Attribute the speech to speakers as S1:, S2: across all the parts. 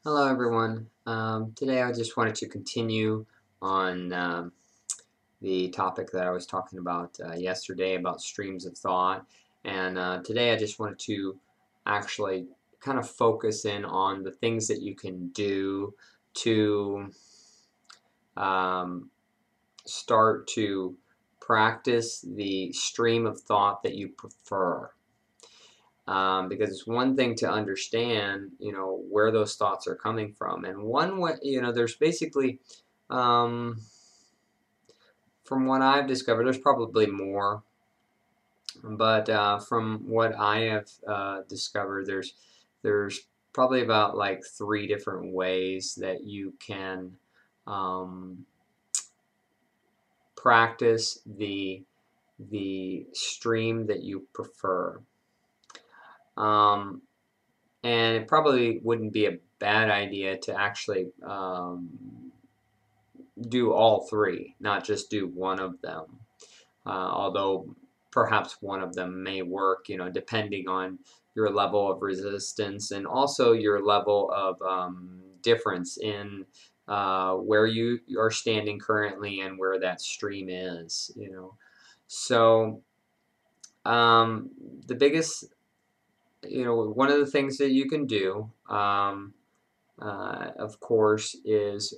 S1: Hello everyone. Today I just wanted to continue on the topic that I was talking about yesterday about streams of thought. And today I just wanted to actually kind of focus in on the things that you can do to um, start to practice the stream of thought that you prefer. Because it's one thing to understand, where those thoughts are coming from, and one way, there's basically, um, from what I've discovered, there's probably more, but from what I have discovered, there's probably about like three different ways that you can um, practice the stream that you prefer. Um, And it probably wouldn't be a bad idea to actually do all three, not just do one of them. Although perhaps one of them may work, depending on your level of resistance and also your level of difference in where you are standing currently and where that stream is. So um, the biggest, one of the things that you can do of course, is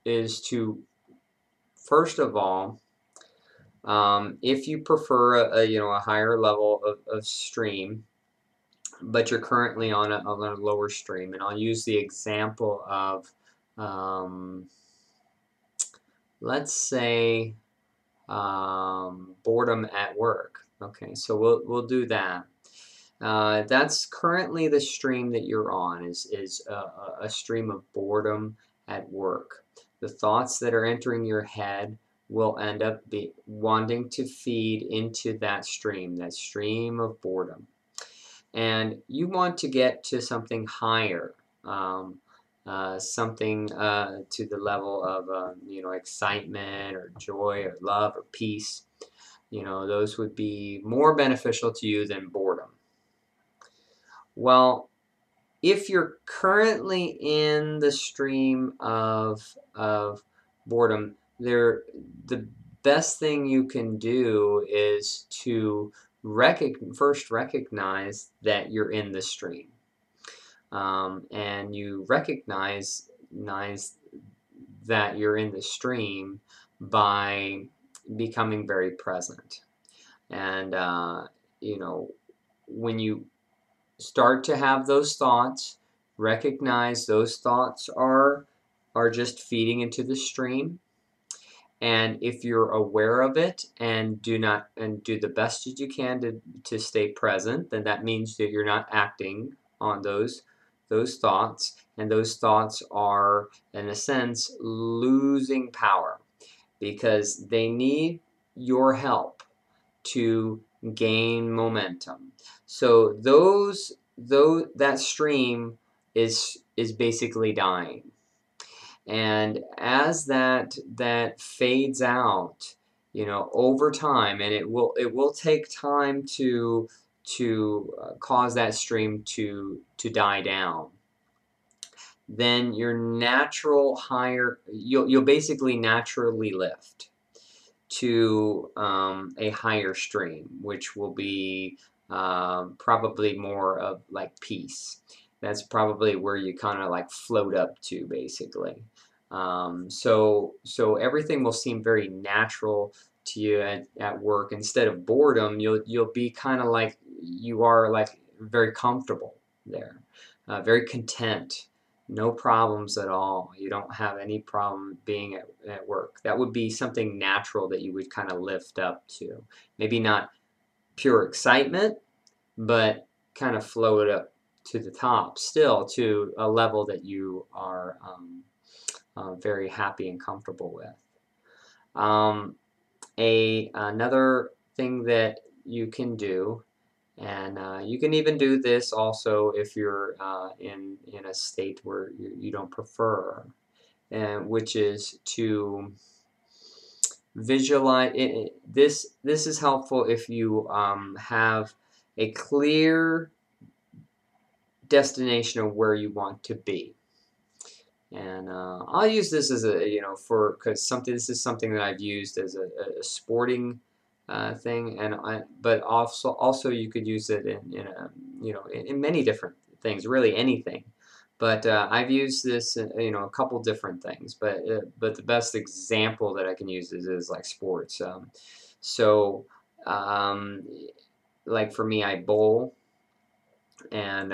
S1: to first of all, if you prefer a higher level of stream, but you're currently on a lower stream, and I'll use the example of um, let's say boredom at work. Okay, so we'll do that. That's currently the stream that you're on is a stream of boredom at work. The thoughts that are entering your head will end up wanting to feed into that stream of boredom. And you want to get to something higher, something to the level of excitement or joy or love or peace. Those would be more beneficial to you than boredom. Well, if you're currently in the stream of boredom, the best thing you can do is to first recognize that you're in the stream, and you recognize that you're in the stream by becoming very present, and when you start to have those thoughts, recognize those thoughts are just feeding into the stream. And if you're aware of it and do the best that you can to stay present, then that means that you're not acting on those thoughts, and those thoughts are in a sense losing power because they need your help to gain momentum. So that stream is basically dying. And as that fades out, over time, and it will take time to cause that stream to die down. Then your natural higher, you'll basically naturally lift to a higher stream, which will be probably more of like peace. That's probably where you kind of like float up to, basically. So everything will seem very natural to you at work. Instead of boredom, you'll be kind of like you are like very comfortable there, very content, no problems at all. You don't have any problem being at work. That would be something natural that you would kind of lift up to. Maybe not pure excitement, but kind of float up to the top, still to a level that you are very happy and comfortable with. Um, another thing that you can do, and you can even do this also if you're in a state where you don't prefer, and which is to visualize this is helpful if you have a clear destination of where you want to be. And I'll use this as a, because this is something that I've used as a sporting thing, but also you could use it in many different things, really anything. But I've used this, a couple different things. But the best example that I can use is like sports. So, like for me, I bowl, and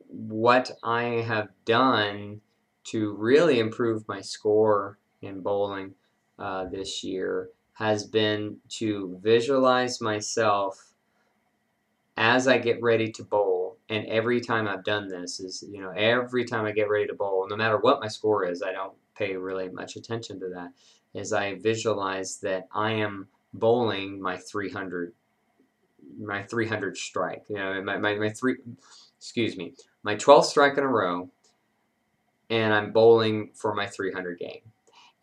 S1: what I have done to really improve my score in bowling this year has been to visualize myself as I get ready to bowl. And every time I've done this is, every time I get ready to bowl, no matter what my score is, I don't pay really much attention to that, is I visualize that I am bowling my 300 strike. My 12th strike in a row, and I'm bowling for my 300 game.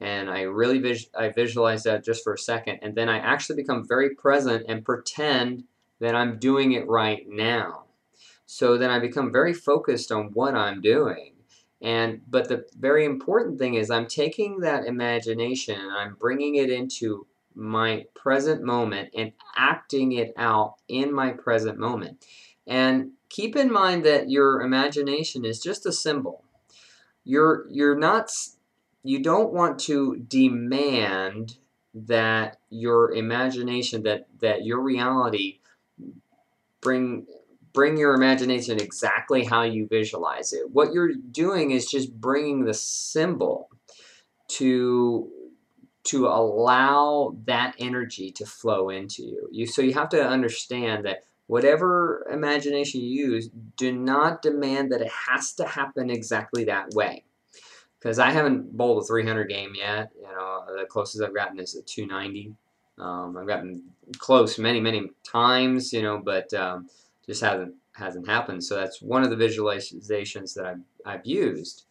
S1: And I really I visualize that just for a second, and then I actually become very present and pretend that I'm doing it right now. So then I become very focused on what I'm doing. But the very important thing is I'm taking that imagination and I'm bringing it into my present moment and acting it out in my present moment. And keep in mind that your imagination is just a symbol. You don't want to demand that your imagination, that your reality bring your imagination exactly how you visualize it. What you're doing is just bringing the symbol to allow that energy to flow into you. So you have to understand that whatever imagination you use, do not demand that it has to happen exactly that way. Because I haven't bowled a 300 game yet. The closest I've gotten is a 290. I've gotten close many times, but just hasn't happened. So that's one of the visualizations that I've used.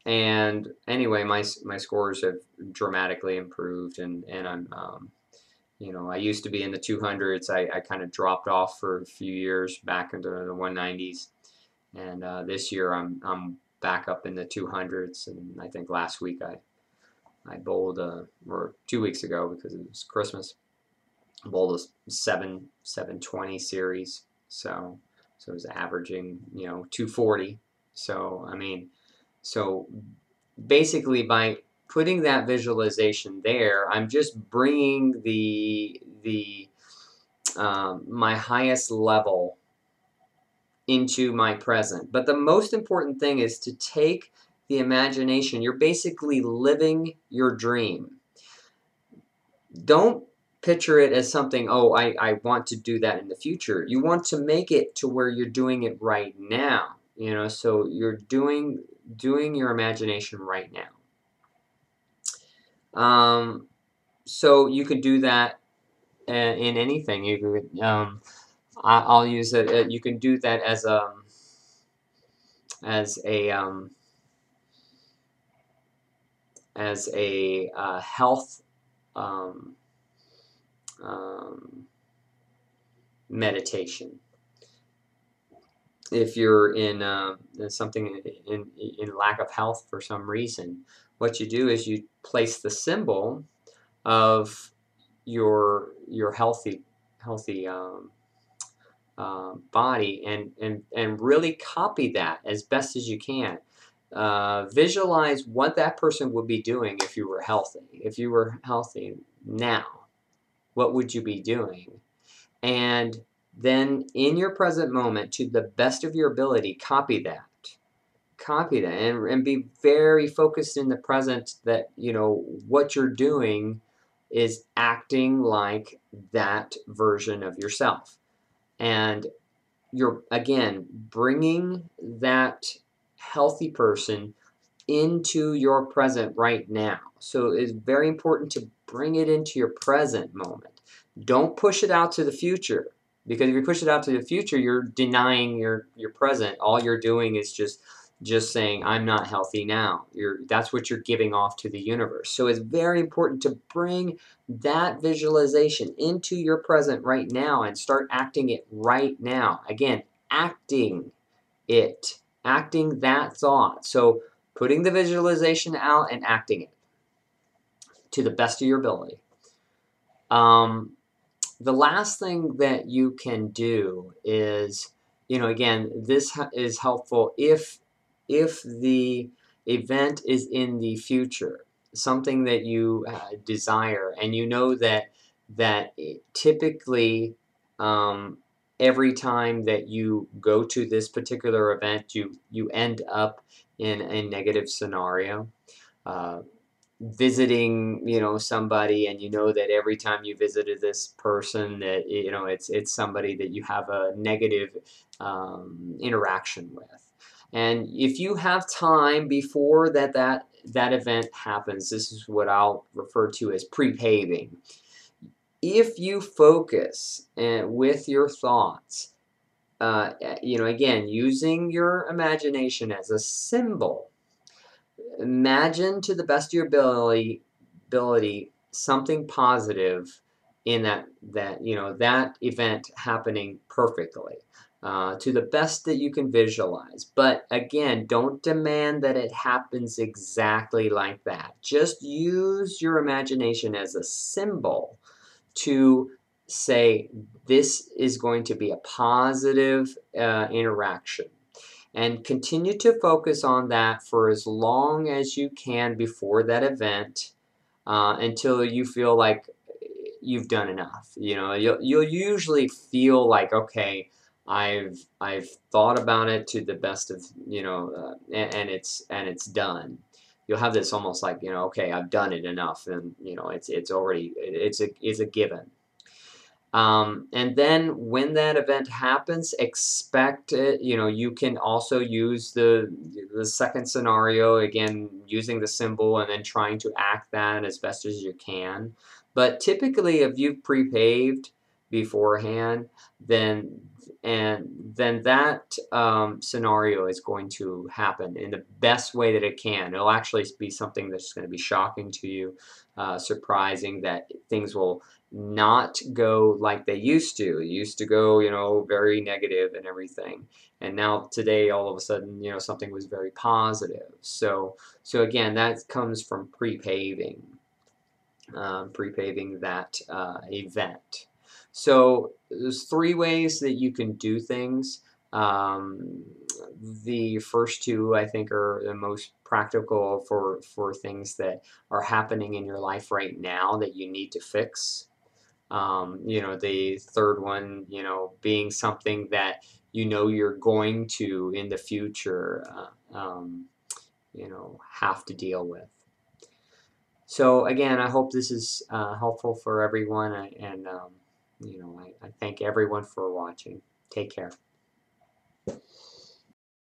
S1: And anyway, my scores have dramatically improved, and I'm I used to be in the 200s. I kind of dropped off for a few years back into the 190s, and this year I'm back up in the 200s. And I think last week I bowled or 2 weeks ago, because it was Christmas, bowled a 720 series. So it was averaging 240. So so basically, by putting that visualization there, I'm just bringing my highest level into my present. But the most important thing is to take the imagination. You're basically living your dream. Don't picture it as something, oh, I want to do that in the future. You want to make it to where you're doing it right now. So you're doing your imagination right now. So you could do that in anything. You could, I'll use it. You can do that as a health meditation. If you're in something in lack of health for some reason, what you do is you place the symbol of your healthy body, and really copy that as best as you can. Visualize what that person would be doing if you were healthy. If you were healthy now, what would you be doing? And then in your present moment, to the best of your ability, copy that. And be very focused in the present that, what you're doing is acting like that version of yourself. And you're, again, bringing that healthy person into your present right now. So it's very important to bring it into your present moment. Don't push it out to the future, because if you push it out to the future, you're denying your present. All you're doing is just saying, I'm not healthy now. That's what you're giving off to the universe. So it's very important to bring that visualization into your present right now and start acting it right now. Again, acting it, acting that thought. So putting the visualization out and acting it to the best of your ability. The last thing that you can do is, again, this is helpful if the event is in the future, something that you desire, and you know that typically every time that you go to this particular event, you end up in a negative scenario. Visiting somebody, and that every time you visited this person that it's somebody that you have a negative interaction with. And if you have time before that event happens, this is what I'll refer to as pre-paving. If you focus with your thoughts, again, using your imagination as a symbol, imagine to the best of your ability something positive in that event happening perfectly, to the best that you can visualize. But again, don't demand that it happens exactly like that. Just use your imagination as a symbol to say this is going to be a positive interaction. And continue to focus on that for as long as you can before that event, until you feel like you've done enough. You'll usually feel like, okay, I've thought about it to the best of and it's done. You'll have this almost like, okay, I've done it enough, and it's already it's a given. And then when that event happens, expect it. You can also use the second scenario, again, using the symbol and then trying to act that as best as you can. But typically, if you've pre-paved beforehand, then that scenario is going to happen in the best way that it can. It'll actually be something that's going to be shocking to you, surprising, that things will not go like they used to. It used to go, very negative and everything. And now today, all of a sudden, something was very positive. So again, that comes from pre-paving that event. So there's 3 ways that you can do things. The first 2, I think, are the most practical for things that are happening in your life right now that you need to fix. The third one, being something that you're going to in the future, have to deal with. So again, I hope this is helpful for everyone, and I thank everyone for watching. Take care.